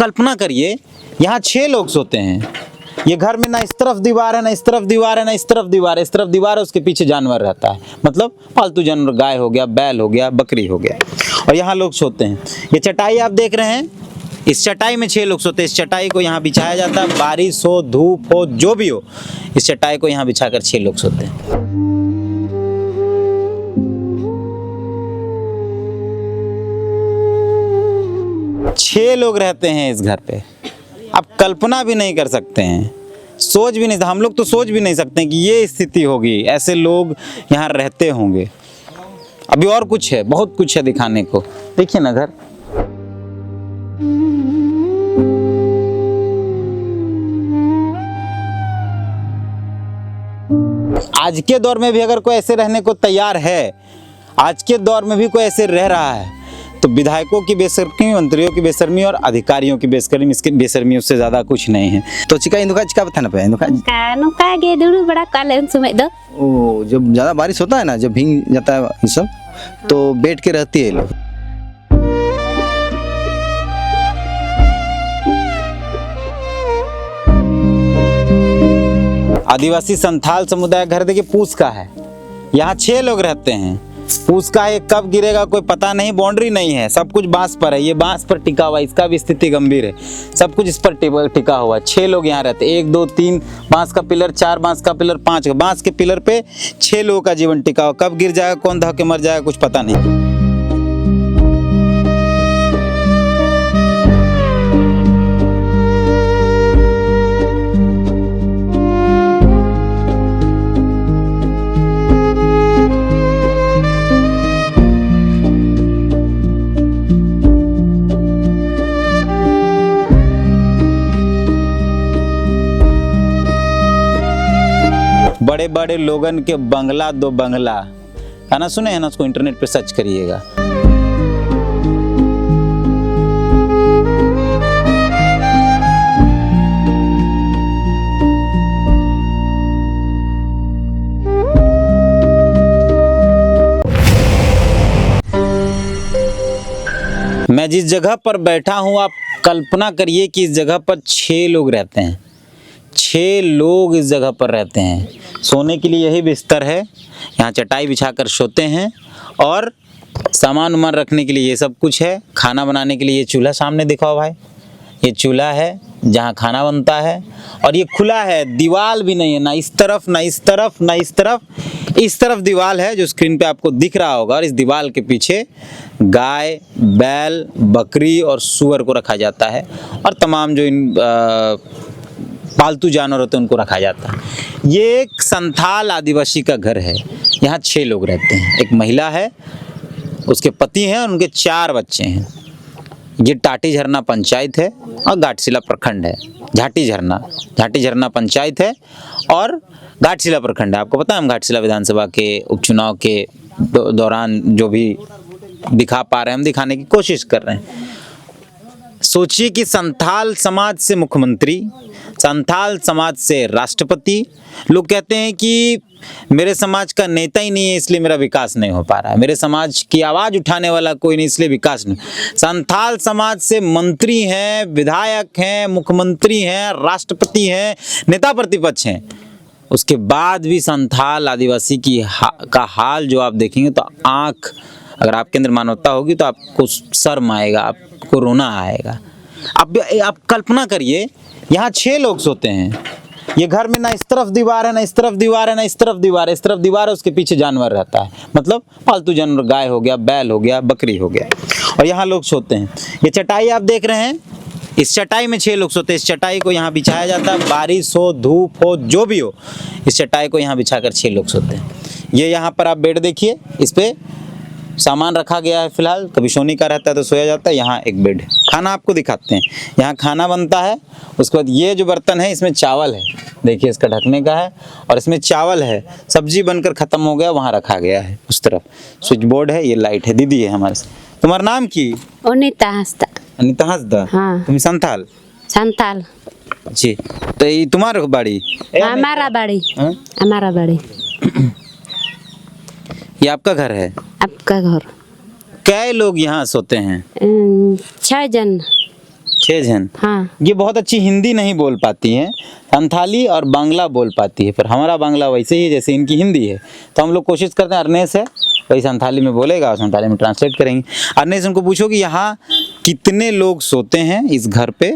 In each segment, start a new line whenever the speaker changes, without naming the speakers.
कल्पना करिए, यहाँ 6 लोग सोते हैं। ये घर में ना इस तरफ दीवार है, ना इस तरफ दीवार है, ना इस तरफ दीवार है। इस तरफ दीवार है, उसके पीछे जानवर रहता है, मतलब पालतू जानवर, गाय हो गया, बैल हो गया, बकरी हो गया। और यहाँ लोग सोते हैं। ये चटाई आप देख रहे हैं, इस चटाई में 6 लोग सोते हैं। इस चटाई को यहाँ बिछाया जाता है, बारिश हो, धूप हो, जो भी हो, इस चटाई को यहाँ बिछाकर 6 लोग सोते हैं। 6 लोग रहते हैं इस घर पे। आप कल्पना भी नहीं कर सकते हैं, सोच भी नहीं, हम लोग तो सोच भी नहीं सकते हैं कि ये स्थिति होगी, ऐसे लोग यहाँ रहते होंगे। अभी और कुछ है, बहुत कुछ है दिखाने को। देखिए ना घर, आज के दौर में भी अगर कोई ऐसे रहने को तैयार है, आज के दौर में भी कोई ऐसे रह रहा है, तो विधायकों की बेशर्मी, मंत्रियों की बेशर्मी और अधिकारियों की बेशर्मी, इसके बेशर्मी उससे ज़्यादा कुछ नहीं है। तो चिका इनका चिका बताना पे इनका
नुका गे दुड़ू बड़ा काले उन समय दो।
ओ, जब ज़्यादा बारिश होता है ना, जब भीग जाता है ये सब, तो बैठ के रहती है लोग।
आदिवासी संथाल समुदाय घर देखिए पूस का है। यहाँ 6 लोग रहते हैं। पूस का है, कब गिरेगा कोई पता नहीं, बाउंड्री नहीं है, सब कुछ बांस पर है। ये बांस पर टिका हुआ है, इसका भी स्थिति गंभीर है, सब कुछ इस पर टिका हुआ है। 6 लोग यहाँ रहते हैं, 1 2 3 बांस का पिलर, 4 बांस का पिलर, 5 बांस के पिलर पे 6 लोगों का जीवन टिका हुआ। कब गिर जाएगा, कौन धक्के मर जाएगा, कुछ पता नहीं। बड़े बड़े लोगन के बंगला, 2 बंगला, गाना सुने हैं ना, उसको इंटरनेट पे सर्च करिएगा। मैं जिस जगह पर बैठा हूं, आप कल्पना करिए कि इस जगह पर 6 लोग रहते हैं। 6 लोग इस जगह पर रहते हैं। सोने के लिए यही बिस्तर है, यहाँ चटाई बिछाकर सोते हैं, और सामान उमान रखने के लिए ये सब कुछ है। खाना बनाने के लिए ये चूल्हा सामने दिखाओ भाई, ये चूल्हा है जहाँ खाना बनता है। और ये खुला है, दीवार भी नहीं है, ना इस तरफ, ना इस तरफ, ना इस तरफ। इस तरफ दीवार है जो स्क्रीन पे आपको दिख रहा होगा, और इस दीवार के पीछे गाय, बैल, बकरी और सूअर को रखा जाता है, और तमाम जो इन पालतू जानवर होते हैं उनको रखा जाता है। ये एक संथाल आदिवासी का घर है। यहाँ 6 लोग रहते हैं। एक महिला है, उसके पति हैं, और उनके 4 बच्चे हैं। ये टाटी झरना पंचायत है और घाटशिला प्रखंड है। झाटी झरना पंचायत है और घाटशिला प्रखंड है। आपको पता है, हम घाटशिला विधानसभा के उपचुनाव के दौरान जो भी दिखा पा रहे हैं, हम दिखाने की कोशिश कर रहे हैं। सोचिए कि संथाल समाज से मुख्यमंत्री, संथाल समाज से राष्ट्रपति। लोग कहते हैं कि मेरे समाज का नेता ही नहीं है, इसलिए मेरा विकास नहीं हो पा रहा है, मेरे समाज की आवाज़ उठाने वाला कोई नहीं, इसलिए विकास नहीं। संथाल समाज से मंत्री हैं, विधायक हैं, मुख्यमंत्री हैं, राष्ट्रपति हैं, नेता प्रतिपक्ष हैं। उसके बाद भी संथाल आदिवासी का हाल जो आप देखेंगे तो आँख, अगर आपके अंदर मानवता होगी तो आपको शर्म आएगा, आपको रोना आएगा। आप कल्पना करिए, यहाँ 6 लोग सोते हैं। ये घर में ना इस तरफ दीवार है, ना इस तरफ दीवार है, ना इस तरफ दीवार है। इस तरफ दीवार है, उसके पीछे जानवर रहता है, मतलब पालतू जानवर, गाय हो गया, बैल हो गया, बकरी हो गया। और यहाँ लोग सोते हैं। ये चटाई आप देख रहे हैं, इस चटाई में 6 लोग सोते हैं। इस चटाई को यहाँ बिछाया जाता है, बारिश हो, धूप हो, जो भी हो, इस चटाई को यहाँ बिछाकर 6 लोग सोते हैं। ये यहाँ पर आप बेड देखिए, इस पे सामान रखा गया है। फिलहाल कभी सोने का रहता है तो सोया जाता है। यहाँ एक बेड। खाना आपको दिखाते हैं, यहाँ खाना बनता है। उसके बाद ये जो बर्तन है, इसमें चावल है, देखिए इसका ढकने का है, और इसमें चावल है। सब्जी बनकर ख़त्म हो गया, वहाँ रखा गया है। उस तरफ स्विच बोर्ड है, ये लाइट है। दीदी है हमारे से। तुम्हारा नाम की?
अनिता हंसदा।
अनिता हंसदा।
हाँ।
तुम संथाल?
संथाल
जी। तो ये तुम्हारा बाड़ी?
हमारा बाड़ी। हमारा बाड़ी।
ये आपका घर है?
आपका घर।
कै लोग यहाँ सोते हैं?
6 जन।
6 जन।
हाँ
ये बहुत अच्छी हिंदी नहीं बोल पाती हैं, संथाली और बांग्ला बोल पाती है, पर हमारा बांग्ला वैसे ही है जैसे इनकी हिंदी है। तो हम लोग कोशिश करते हैं, अरनेस है वही संथाली में बोलेगा और संथाली में ट्रांसलेट करेंगे। अरनेस उनको पूछो कि यहाँ कितने लोग सोते हैं इस घर पे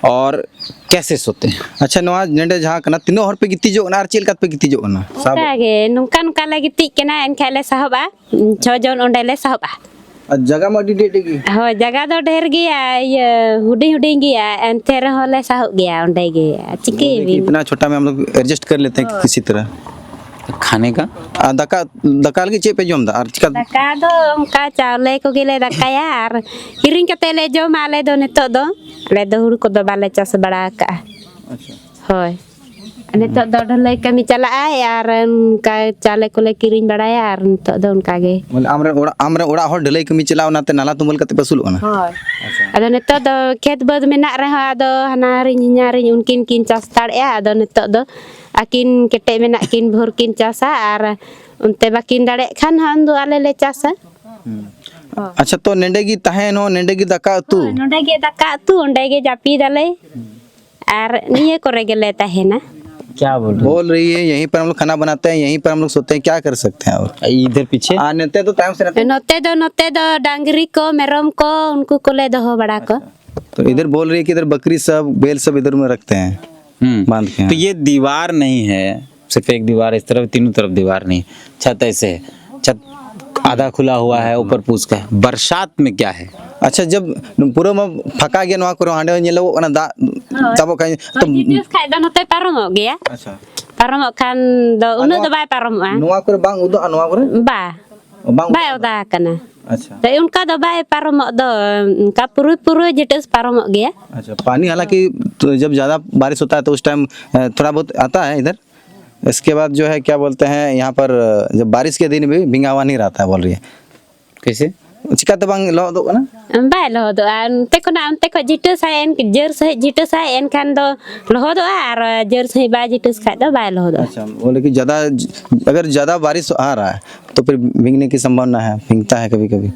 और कैसे सोते हैं।
अच्छा नवा नेंडे जहाँ कना तीनों हर पे गिती जो ना चेल पे गिती जो ना सब
ᱚᱱᱠᱟᱜᱮ ᱱᱚᱝᱠᱟ ᱱᱚᱝᱠᱟ ᱞᱮ ᱜᱤᱛᱤᱡ ᱠᱟᱱᱟ ᱮᱱᱠᱷᱟᱡ ᱞᱮ ᱥᱟᱦᱚᱵᱼᱟ 6 ᱡᱚᱱ ᱚᱸᱰᱮ ᱞᱮ ᱥᱟᱦᱚᱵᱼᱟ
जगह में डी डेगी
ᱦᱳᱭ ᱡᱟᱜᱟ ᱫᱚ ᱰᱷᱮᱨ ᱜᱮᱭᱟ ᱤᱭᱟᱹ ᱦᱩᱰᱤᱧ ᱦᱩᱰᱤᱧ ᱜᱮᱭᱟ ᱮᱱᱛᱮ ᱨᱮᱦᱚᱸ ᱞᱮ ᱥᱟᱦᱚᱵ ᱜᱮᱭᱟ ᱚᱸᱰᱮ ᱜᱮ चिकेबी
इतना छोटा में हम लोग एडजस्ट कर लेते हैं किसी तरह।
खाने का
दका दका लगी चे पे जोम दा और चिका
ᱫᱟᱠᱟ ᱫᱚ ᱚᱱᱠᱟ ᱪᱟᱣᱞᱮ ᱠᱚᱜᱮ ᱞᱮ ᱫᱟᱠᱟᱭᱟ ᱟᱨ ᱠᱤᱨᱤᱧ ᱠᱟᱛᱮ ᱞᱮ ᱡᱚᱢᱟ ᱟᱞᱮ ᱫᱚ ᱱᱤᱛᱚᱜ ᱫᱚ ᱟᱞᱮ ᱫᱚ ᱦᱩᱲᱩ ᱠᱚᱫᱚ ᱵᱟᱞᱮ ᱪᱟᱥ ᱵᱟᱲᱟ ᱟᱠᱟᱜᱼᱟ
अच्छा
ᱦᱳᱭ ᱱᱤᱛᱚᱜ ᱫᱚ ᱰᱷᱟᱹᱞᱟᱹᱭ ᱠᱟᱹᱢᱤ ᱪᱟᱞᱟᱜᱼᱟᱭ ᱟᱨ ᱚᱱᱠᱟ ᱪᱟᱣᱞᱮ ᱠᱚᱞᱮ ᱠᱤᱨᱤᱧ ᱵᱟᱲᱟᱭᱟ ᱟᱨ ᱱᱤᱛᱚᱜ ᱫᱚ ᱚᱱᱠᱟ ᱜᱮ
मतलब आमरे ओड़ा हर ढलाई कमी चलाओ नाते नाला तुमल कते पसुल ना।
ᱦᱳᱭ ᱟᱫᱚ ᱱᱤᱛᱚᱜ ᱫᱚ ᱠᱷᱮᱛ ᱵᱟᱹᱫᱽ ᱢᱮᱱᱟᱜ ᱨᱮᱦᱚᱸ ᱟᱫᱚ ᱦᱟᱱᱟᱨᱤᱧ ᱦᱤᱧᱟᱨᱤᱧ उनकिन ᱠᱤᱱ ᱪᱟᱥ ᱫᱟᱲᱮᱭᱟᱜᱼᱟ ᱟᱫᱚ ᱱᱤᱛᱚᱜ ᱫᱚ ᱟᱹᱠᱤᱱ ᱠᱮᱴᱮᱡ ᱢᱮᱱᱟᱜ ᱠᱤᱱ ᱵᱷᱳᱨ ᱠᱤᱱ ᱪᱟᱥᱟ ᱟᱨ ᱚᱱᱛᱮ ᱵᱟᱹᱠᱤᱱ ᱫᱟᱲᱮᱭᱟᱜ ᱠᱷᱟᱱ ᱦᱟᱸᱜ ᱩᱱᱫᱚ ᱟᱞᱮ ᱞᱮ ᱪᱟᱥᱟ
अच्छा तो नेंडेगी तहेन हो नेंडेगी दका तू
ᱱᱚᱰᱮ ᱜᱮ ᱫᱟᱠᱟ ᱩᱛᱩ ᱚᱸᱰᱮ गे जापिदाले आर निये करे गेले तहेना
क्या बोल रहे
बोल रही है यहीं पर हम लोग खाना बनाते हैं यहीं पर हम लोग सोते हैं क्या कर सकते हैं और
हो? इधर पीछे
नेते तो टाइम से रहते
नोते दो डांगरी को मेरम को उनको कोले दहो बड़ा को
तो इधर बोल रही है कि इधर बकरी सब बेल सब इधर में रखते हैं बांध के
तो ये दीवार नहीं है, सिर्फ एक दीवार इस तरफ, तीनों तरफ दीवार नहीं, छत ऐसे है, छत आधा खुला हुआ है, ऊपर पूछ का है। बरसात में क्या है,
अच्छा जब पूरा में फका गया नवा करो हांडे नेलो ना दा तब का तो
जिस खाय द नोते पारमो गया
अच्छा
पारमो खान द उनो द बाय पारमो
नवा करे बांग उदो नवा करे
बा
बांग
बाय ओदा कना
अच्छा
तो उनका द बाय पारमो द उनका पूरे पूरे जिटस पारमो गया
अच्छा पानी हालांकि तो जब ज़्यादा बारिश होता है तो उस टाइम थोड़ा बहुत आता है इधर। इसके बाद जो है क्या बोलते हैं यहाँ पर जब बारिश के दिन भी भिंगा हुआ नहीं रहता है बोल रही है
कैसे
चिकाते बांग लो दो ना
बाय लहद अंते को जिटस है एन जर से जिटस है एन खान द लहद आर जर से बाय जिटस खाय द बाय लहद
अच्छा बोले कि ज़्यादा अगर ज़्यादा बारिश आ रहा है तो फिर भीगने की संभावना है, भीगता है कभी कभी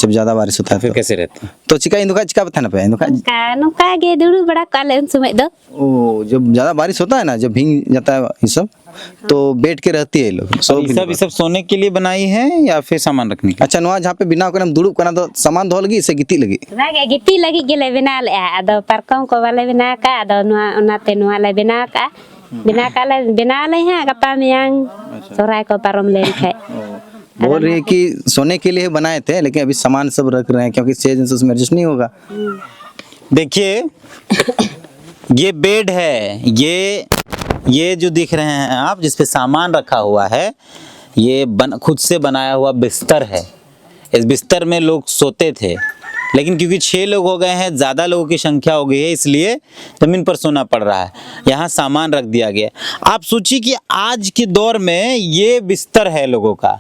जब ज़्यादा बारिश होता है
फिर कैसे रहते हैं?
तो चिका इंदुका चिका बता ना पे इंदुका
नुका गे दुड़ू बड़ा काले उन समय द
ओ जब ज़्यादा बारिश होता है ना जब भीग जाता है ये सब तो बैठ के रहती है ये लोग
ये सब सोने के लिए बनाई है या फिर सामान रखने के लिए?
अच्छा नुआ जहाँ पे बिना कर दुड़ूब करना तो सामान धो लगी इसे गिती लगी
रागे गिती लगी गेले बिना ले आदो पारकम को वाले बिना का आदो नुआ उनाते नुआ ले बिना का बिना ले हैं गप्पा मियांग सोराय को पारम ले खाए
बोल रही है कि सोने के लिए बनाए थे लेकिन अभी सामान सब रख रहे हैं क्योंकि 6 दिन से उसमें एडजस्ट नहीं होगा।
देखिए ये बेड है, ये जो दिख रहे हैं आप जिस पे सामान रखा हुआ है ये खुद से बनाया हुआ बिस्तर है। इस बिस्तर में लोग सोते थे लेकिन क्योंकि 6 लोग हो गए हैं, ज़्यादा लोगों की संख्या हो गई है इसलिए ज़मीन पर सोना पड़ रहा है। यहाँ सामान रख दिया गया। आप सोचिए कि आज के दौर में ये बिस्तर है लोगों का।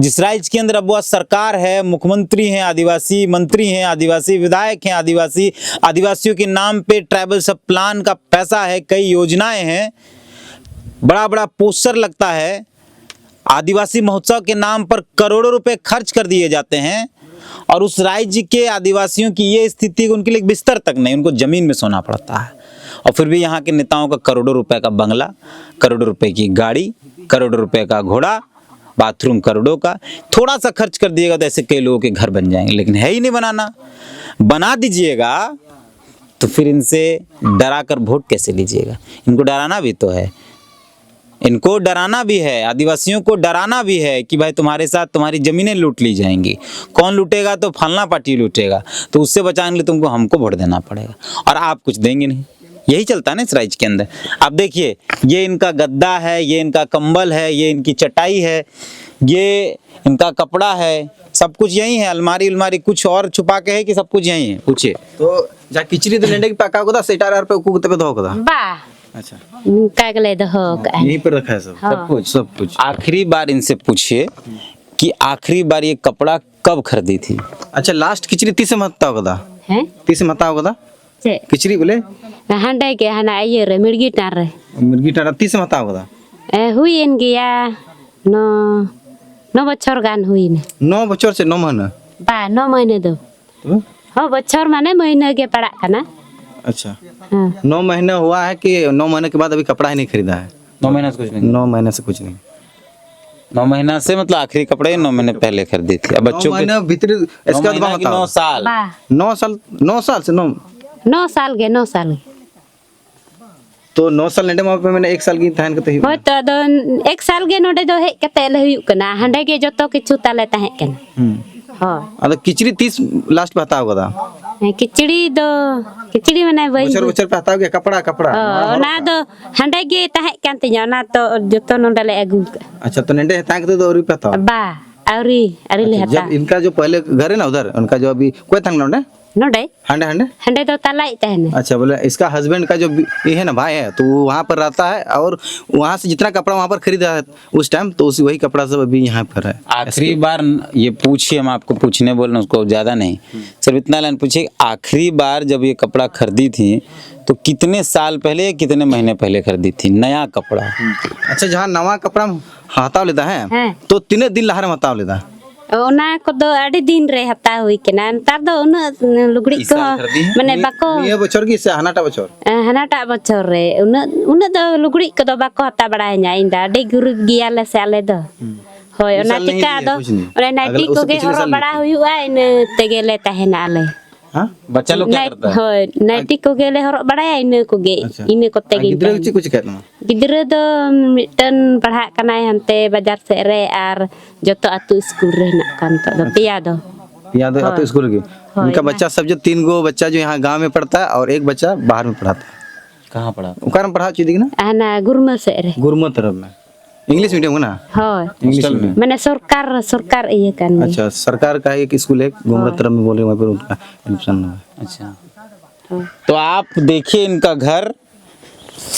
जिस राज्य के अंदर अब वह सरकार है, मुख्यमंत्री हैं आदिवासी, मंत्री हैं आदिवासी, विधायक हैं आदिवासी, आदिवासियों के नाम पे ट्राइबल सब प्लान का पैसा है, कई योजनाएं हैं, बड़ा बड़ा पोस्टर लगता है, आदिवासी महोत्सव के नाम पर करोड़ों रुपए खर्च कर दिए जाते हैं और उस राज्य के आदिवासियों की ये स्थिति उनके लिए बिस्तर तक नहीं, उनको जमीन में सोना पड़ता है। और फिर भी यहाँ के नेताओं का करोड़ों रुपए का बंगला, करोड़ों रुपए की गाड़ी, करोड़ों रुपए का घोड़ा, बाथरूम करोड़ों का, थोड़ा सा खर्च कर दिएगा तो ऐसे कई लोगों के घर बन जाएंगे, लेकिन है ही नहीं बनाना। बना दीजिएगा तो फिर इनसे डरा कर वोट कैसे लीजिएगा? इनको डराना भी तो है, इनको डराना भी है, आदिवासियों को डराना भी है कि भाई तुम्हारे साथ तुम्हारी जमीनें लूट ली जाएंगी। कौन लूटेगा? तो फलना पार्टी लूटेगा, तो उससे बचाने के लिए तुमको हमको वोट देना पड़ेगा और आप कुछ देंगे नहीं। यही चलता है ना इस राज्य के अंदर। आप देखिए ये इनका गद्दा है, ये इनका कंबल है, ये इनकी चटाई है, ये इनका कपड़ा है, सब कुछ यही है। अलमारी अलमारी कुछ और छुपा के है कि सब कुछ यही है? पूछिए
तो जा किचरी तो लेंडे की पका को दा सेटार पे कुकुते पे धो को दा
बा
अच्छा
कागले दहो का
यहीं पर रखा है सब कुछ।
आखिरी बार इनसे पूछिए कि आखिरी बार ये कपड़ा कब खरीदी थी?
अच्छा लास्ट किचरी 30 महत्ता को दा
है
30 महत्ता को दा
चे
किचरी बोले
हांडे के हना ये रे मिर्गी टार रे
मुर्गी टारा 30 महत्ता को दा
हुईन गया नो बच्चर गान हुईन
9 बच्चों से 9 महीना
बा 9 महीने दो
तो
हाँ बच्चर माने महीने के पड़ा कना
अच्छा,
हाँ
9 महीने हुआ है कि 9 महीने के बाद अभी कपड़ा ही नहीं खरीदा है?
9 महीना से कुछ नहीं।
9 महीने से कुछ नहीं।
9 महीना से मतलब आखिरी कपड़े 9 महीने पहले खरीदी थी। अब
9
बच्चों के
महीने भीतर,
9
इसके बाद
महीना की
बताओ।
9 साल।
बा
9 साल, 9 साल से 9,
9 साल गे 9 साल
तो 9 साल नेडे वहाँ पे मैंने 1 साल की तहन करते
हो तो दो 1 साल गे नोडे दो हेज कते ले हुयुक कना हांडे गे जतो किछु ताले ताहे कना हाँ
अरे किचड़ी 30 लास्ट पे हताव कदा,
किचड़ी माने बई
बचर बचर पे हताव के कपड़ा कपड़ा।
ओना दो हांडे गे ताहे कान तिया ओना तो जतो नोडे ले अगु
अच्छा, तो नेडे हताव के तो औरी पे हताव।
बा अरी ले हता
जब इनका जो पहले घर है ना उधर, उनका जो अभी कोई थंग नोडे
नोडे
हंडे हंडे,
हांडे दो तालाई तहने
अच्छा बोले इसका हस्बैंड का जो ये है ना भाई है, तो वो वहाँ पर रहता है और वहाँ से जितना कपड़ा वहाँ पर खरीदा है उस टाइम, तो उसी वही कपड़ा सब अभी यहाँ पर है।
आखिरी बार ये पूछिए, हम आपको पूछने बोल रहे हैं, उसको ज़्यादा नहीं, सिर्फ इतना लाइन पूछिए, आखिरी बार जब ये कपड़ा खरीदी थी तो कितने साल पहले या कितने महीने पहले खरीदी थी नया कपड़ा?
अच्छा, जहाँ नवा कपड़ा हताव लेता है
हाँ।
तो 3 दिन लहर में हताव लेता है।
ओना को दो अड़ी दिन रे हता हुई केना तार दो उन लुगड़ी
इस
को
साल खरीदी है?
माने बाको
ये बचर की से हनाटा बचर
हनाटा बच्चर रे उन दो लुगड़ी को दो बाको हता बड़ा nya इंदा अड़ी गुरु गिया ले से आले दो होय ओना
साल नहीं
टिका
लिया,
दो
कुछ नहीं।
ओना नाइटी
अगले-
को
उससे
गे
पिछले
हरो
साल
बड़ा
ली
हुआ इन तेगेले तहेना आले
हाँ।
बच्चा लोग क्या करता है?
होय नाइटी को गेले हरो बड़ा इन को गे
अच्छा।
इन को तेगे
गिद्रे कुछ कहते हैं।
गिद्रे दो मिटन पढ़ा कनाय हनते बाजार से रे आर जतो अतु स्कूल रे ना कान तो दो पिया दो
याद है तो स्कूल की उनका बच्चा सब जो 3 गो बच्चा जो यहाँ गांव में पढ़ता है और 1 बच्चा बाहर में पढ़ाता है।
कहाँ पढ़ा?
उनका नाम पढ़ा चाहिए ना
आना गुरम से रे
गुरमो तरफ में, इंग्लिश मीडियम ना,
होय
इंग्लिश
हॉस्टल
में।
में?
मैंने सरकार ये करनी
अच्छा, सरकार का एक स्कूल है गुमरा तरफ में, बोले वहाँ पर उनका एडमिशन हुआ है।
अच्छा, तो आप देखिए इनका घर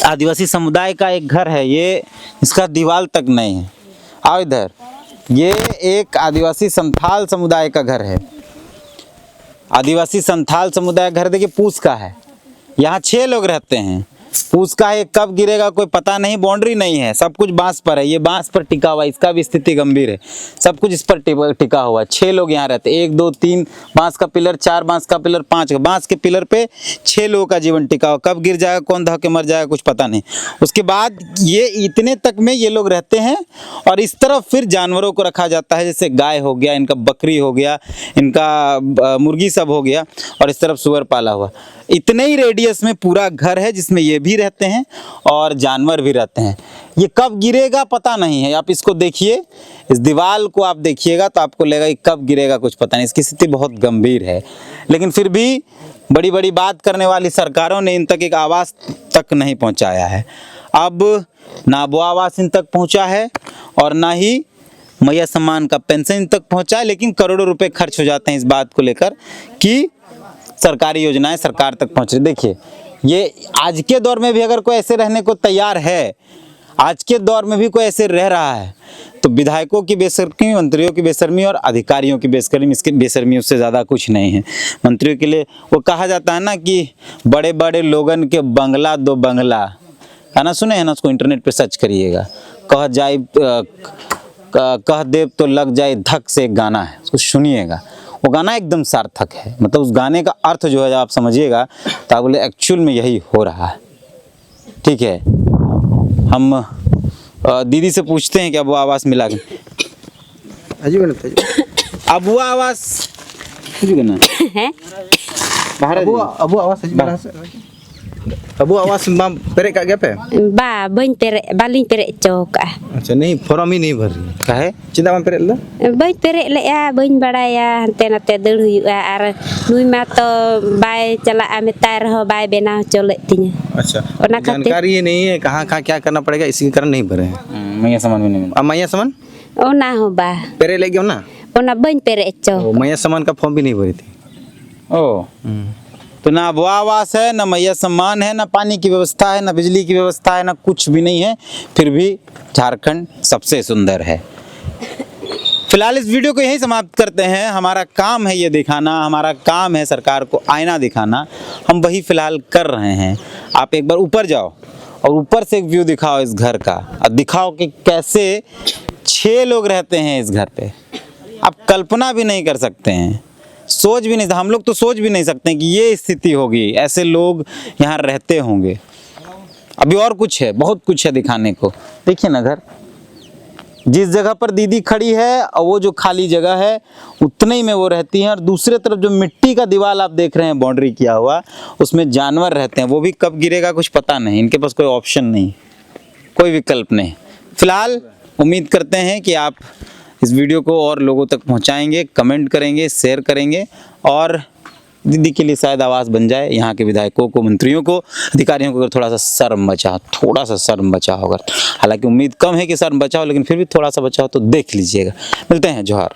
आदिवासी समुदाय का एक घर है, ये इसका दीवार तक नहीं है। आओ इधर, ये एक आदिवासी संथाल समुदाय का घर है। आदिवासी संथाल समुदाय घर देखिए पूस का है, यहाँ 6 लोग रहते हैं। पूस का है, कब गिरेगा कोई पता नहीं, बाउंड्री नहीं है, सब कुछ बांस पर है, ये बांस पर टिका हुआ है, इसका भी स्थिति गंभीर है, सब कुछ इस पर टिका हुआ है। 6 लोग यहाँ रहते हैं, 1 2 3 बांस का पिलर, 4 बांस का पिलर, 5 बांस के पिलर पे 6 लोगों का जीवन टिका हुआ, कब गिर जाएगा, कौन धक्के मर जाएगा कुछ पता नहीं। उसके बाद ये इतने तक में ये लोग रहते हैं और इस तरफ फिर जानवरों को रखा जाता है, जैसे गाय हो गया, इनका बकरी हो गया, इनका मुर्गी सब हो गया, और इस तरफ सुअर पाला हुआ। इतने ही रेडियस में पूरा घर है जिसमें ये भी रहते हैं और जानवर भी रहते हैं। ये कब गिरेगा पता नहीं है, आप इसको देखिए, इस दीवार को आप देखिएगा तो आपको लगेगा कि कब गिरेगा कुछ पता नहीं, इसकी स्थिति बहुत गंभीर है। लेकिन फिर भी बड़ी बड़ी बात करने वाली सरकारों ने इन तक एक आवाज़ तक नहीं पहुंचाया है। अब ना वो आवाज़ इन तक पहुंचा है और ना ही मैया सम्मान का पेंशन इन तक पहुंचा है, लेकिन करोड़ों रुपए खर्च हो जाते हैं इस बात को लेकर कि सरकारी योजनाएं सरकार तक पहुंच रही। देखिए, ये आज के दौर में भी अगर कोई ऐसे रहने को तैयार है, आज के दौर में भी कोई ऐसे रह रहा है, तो विधायकों की बेशर्मी, मंत्रियों की बेशर्मी और अधिकारियों की बेशर्मी, इसके बेशर्मी उससे ज़्यादा कुछ नहीं है। मंत्रियों के लिए वो कहा जाता है ना कि बड़े बड़े लोगन के बंगला दो बंगला, है ना, सुने हैं ना, उसको इंटरनेट पे सर्च करिएगा। कह देव तो लग जाए धक से एक गाना है, उसको सुनिएगा, वो गाना एकदम सार्थक है। मतलब उस गाने का अर्थ जो है जब आप समझिएगा तो आप बोले एक्चुअल में यही हो रहा है। ठीक है, हम दीदी से पूछते हैं कि अब वो आवाज़ मिला के अब वो आवाज़ ना
है
बाहर
अबू अबू आवाज़ अबू आवाज़ माम पेरे का गया पे
बा बन पेरे बालिंग पेरे चौक
अच्छा नहीं फॉर्म ही नहीं भर रही है
काहे
चिंता माम पेरे ला
बन पेरे ले बन बड़ाया हंते नाते दड़ हुआ आर नुई मा तो बाय चला मेताय रहो बाय बेना चले तिया
अच्छा
ओना खातिर-
जानकारी ये नहीं है कहाँ कहाँ क्या करना पड़ेगा, इसी के कारण नहीं भरे हैं।
मैया सामान भी नहीं मिला।
अब मैया सामान
ओना हो बा
पेरे ले गया ना,
ओना बन पेरे चौक
वो मैया सामान का फॉर्म भी नहीं भरी थी।
ओ तो ना वो आवास है, ना मैया सम्मान है, ना पानी की व्यवस्था है, ना बिजली की व्यवस्था है, ना कुछ भी नहीं है, फिर भी झारखंड सबसे सुंदर है। फिलहाल इस वीडियो को यहीं समाप्त करते हैं। हमारा काम है ये दिखाना, हमारा काम है सरकार को आईना दिखाना, हम वही फिलहाल कर रहे हैं। आप एक बार ऊपर जाओ और ऊपर से एक व्यू दिखाओ इस घर का, और दिखाओ कि कैसे 6 लोग रहते हैं इस घर पे। आप कल्पना भी नहीं कर सकते हैं। सोच भी नहीं, हम लोग तो सोच भी नहीं सकते कि ये स्थिति होगी, ऐसे लोग यहाँ रहते होंगे। अभी और कुछ है, बहुत कुछ है दिखाने को। देखिए ना घर, जिस जगह पर दीदी खड़ी है और वो जो खाली जगह है उतने ही में वो रहती हैं, और दूसरे तरफ जो मिट्टी का दीवार आप देख रहे हैं बाउंड्री किया हुआ, उसमें जानवर रहते हैं। वो भी कब गिरेगा कुछ पता नहीं, इनके पास कोई ऑप्शन नहीं, कोई विकल्प नहीं। फिलहाल उम्मीद करते हैं कि आप इस वीडियो को और लोगों तक पहुंचाएंगे, कमेंट करेंगे, शेयर करेंगे, और दीदी के लिए शायद आवाज़ बन जाए। यहाँ के विधायकों को, मंत्रियों को, अधिकारियों को अगर थोड़ा सा शर्म बचा, थोड़ा सा शर्म बचा होगा, हालांकि उम्मीद कम है कि शर्म बचा हो, लेकिन फिर भी थोड़ा सा बचा हो तो देख लीजिएगा। मिलते हैं, जोहार।